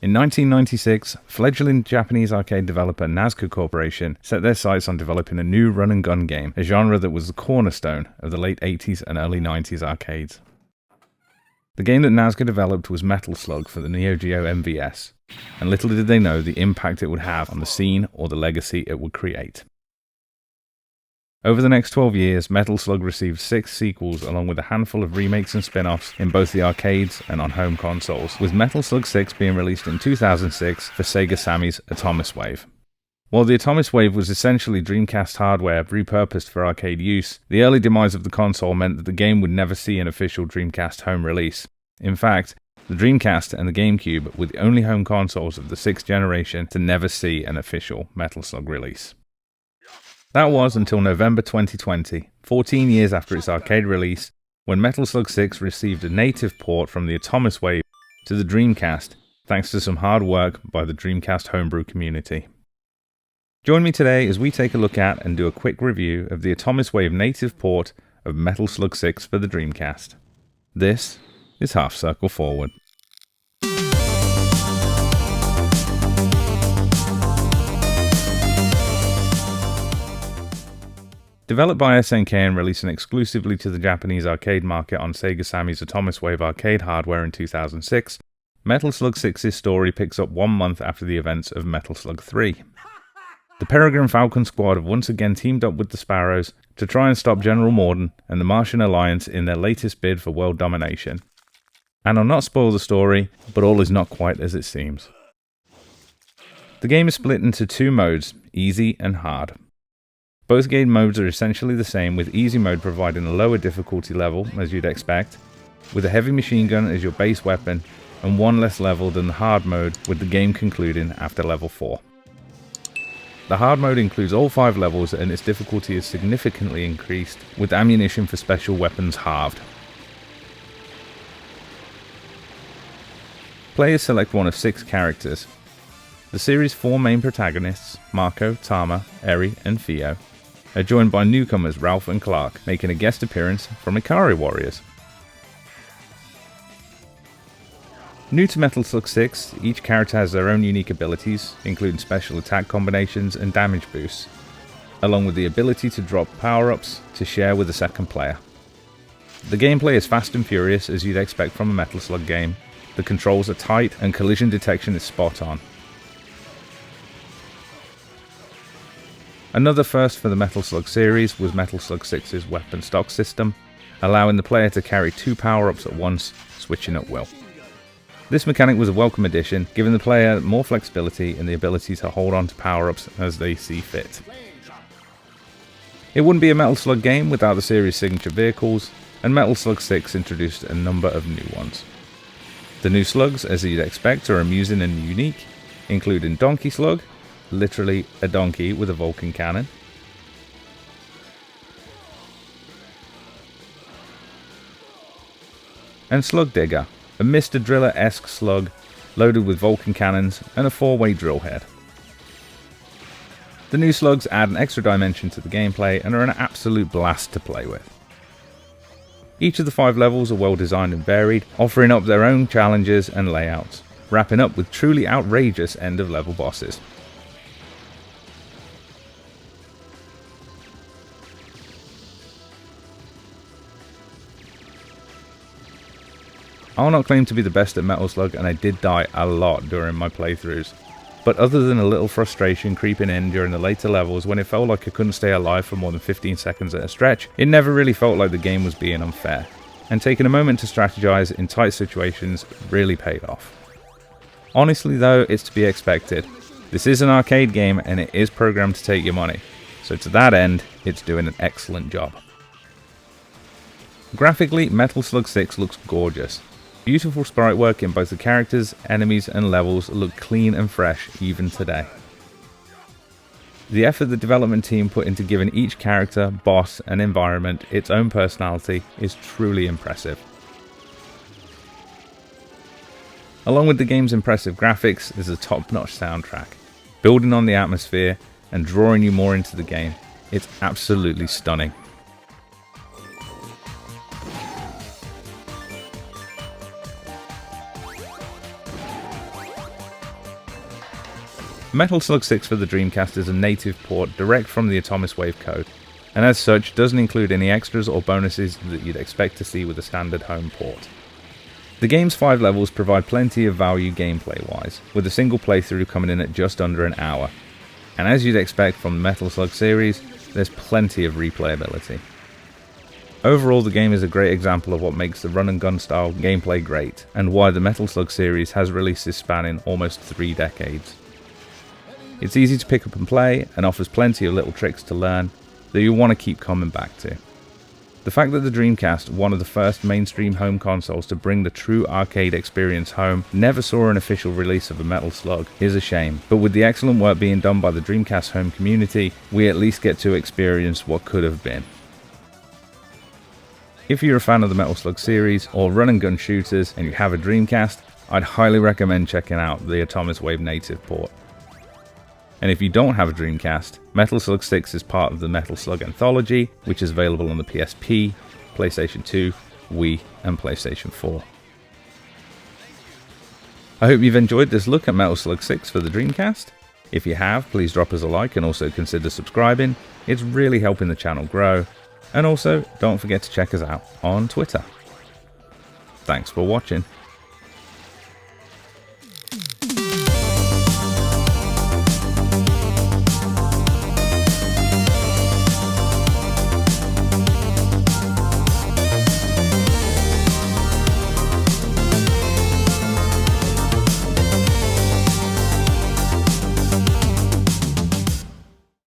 In 1996, fledgling Japanese arcade developer Nazca Corporation set their sights on developing a new run-and-gun game, a genre that was the cornerstone of the late 80s and early 90s arcades. The game that Nazca developed was Metal Slug for the Neo Geo MVS, and little did they know the impact it would have on the scene or the legacy it would create. Over the next 12 years, Metal Slug received 6 sequels along with a handful of remakes and spin-offs in both the arcades and on home consoles, with Metal Slug 6 being released in 2006 for Sega Sammy's Atomiswave. While the Atomiswave was essentially Dreamcast hardware repurposed for arcade use, the early demise of the console meant that the game would never see an official Dreamcast home release. In fact, the Dreamcast and the GameCube were the only home consoles of the 6th generation to never see an official Metal Slug release. That was until November 2020, 14 years after its arcade release, when Metal Slug 6 received a native port from the Atomiswave to the Dreamcast, thanks to some hard work by the Dreamcast homebrew community. Join me today as we take a look at and do a quick review of the Atomiswave native port of Metal Slug 6 for the Dreamcast. This is Half Circle Forward. Developed by SNK and releasing exclusively to the Japanese arcade market on Sega Sammy's Atomiswave arcade hardware in 2006, Metal Slug 6's story picks up 1 month after the events of Metal Slug 3. The Peregrine Falcon squad have once again teamed up with the Sparrows to try and stop General Morden and the Martian Alliance in their latest bid for world domination. And I'll not spoil the story, but all is not quite as it seems. The game is split into 2 modes, easy and hard. Both game modes are essentially the same, with easy mode providing a lower difficulty level, as you'd expect, with a heavy machine gun as your base weapon, and 1 less level than the hard mode, with the game concluding after level 4. The hard mode includes all 5 levels and its difficulty is significantly increased, with ammunition for special weapons halved. Players select one of 6 characters. The series' 4 main protagonists, Marco, Tama, Eri, and Theo, are joined by newcomers Ralph and Clark, making a guest appearance from Ikari Warriors. New to Metal Slug 6, each character has their own unique abilities, including special attack combinations and damage boosts, along with the ability to drop power-ups to share with the second player. The gameplay is fast and furious as you'd expect from a Metal Slug game, the controls are tight and collision detection is spot on. Another first for the Metal Slug series was Metal Slug 6's weapon stock system, allowing the player to carry 2 power-ups at once, switching at will. This mechanic was a welcome addition, giving the player more flexibility and the ability to hold on to power-ups as they see fit. It wouldn't be a Metal Slug game without the series' signature vehicles, and Metal Slug 6 introduced a number of new ones. The new slugs, as you'd expect, are amusing and unique, including Donkey Slug, literally a donkey with a Vulcan cannon, and Slug Digger, a Mr. Driller-esque slug loaded with Vulcan cannons and a 4-way drill head. The new slugs add an extra dimension to the gameplay and are an absolute blast to play with. Each of the 5 levels are well designed and varied, offering up their own challenges and layouts, wrapping up with truly outrageous end of level bosses. I'll not claim to be the best at Metal Slug, and I did die a lot during my playthroughs, but other than a little frustration creeping in during the later levels when it felt like I couldn't stay alive for more than 15 seconds at a stretch, it never really felt like the game was being unfair, and taking a moment to strategize in tight situations really paid off. Honestly though, it's to be expected. This is an arcade game and it is programmed to take your money, so to that end, it's doing an excellent job. Graphically, Metal Slug 6 looks gorgeous. Beautiful sprite work in both the characters, enemies and levels look clean and fresh even today. The effort the development team put into giving each character, boss and environment its own personality is truly impressive. Along with the game's impressive graphics is a top-notch soundtrack, building on the atmosphere and drawing you more into the game. It's absolutely stunning. Metal Slug 6 for the Dreamcast is a native port direct from the Atomiswave code, and as such doesn't include any extras or bonuses that you'd expect to see with a standard home port. The game's 5 levels provide plenty of value gameplay-wise, with a single playthrough coming in at just under an hour, and as you'd expect from the Metal Slug series, there's plenty of replayability. Overall, the game is a great example of what makes the run and gun style gameplay great, and why the Metal Slug series has releases spanning almost 3 decades. It's easy to pick up and play, and offers plenty of little tricks to learn that you'll want to keep coming back to. The fact that the Dreamcast, one of the first mainstream home consoles to bring the true arcade experience home, never saw an official release of a Metal Slug is a shame, but with the excellent work being done by the Dreamcast home community, we at least get to experience what could have been. If you're a fan of the Metal Slug series, or run and gun shooters, and you have a Dreamcast, I'd highly recommend checking out the Atomiswave native port. And if you don't have a Dreamcast, Metal Slug 6 is part of the Metal Slug Anthology, which is available on the PSP, PlayStation 2, Wii, and PlayStation 4. I hope you've enjoyed this look at Metal Slug 6 for the Dreamcast. If you have, please drop us a like and also consider subscribing. It's really helping the channel grow. And also, don't forget to check us out on Twitter. Thanks for watching.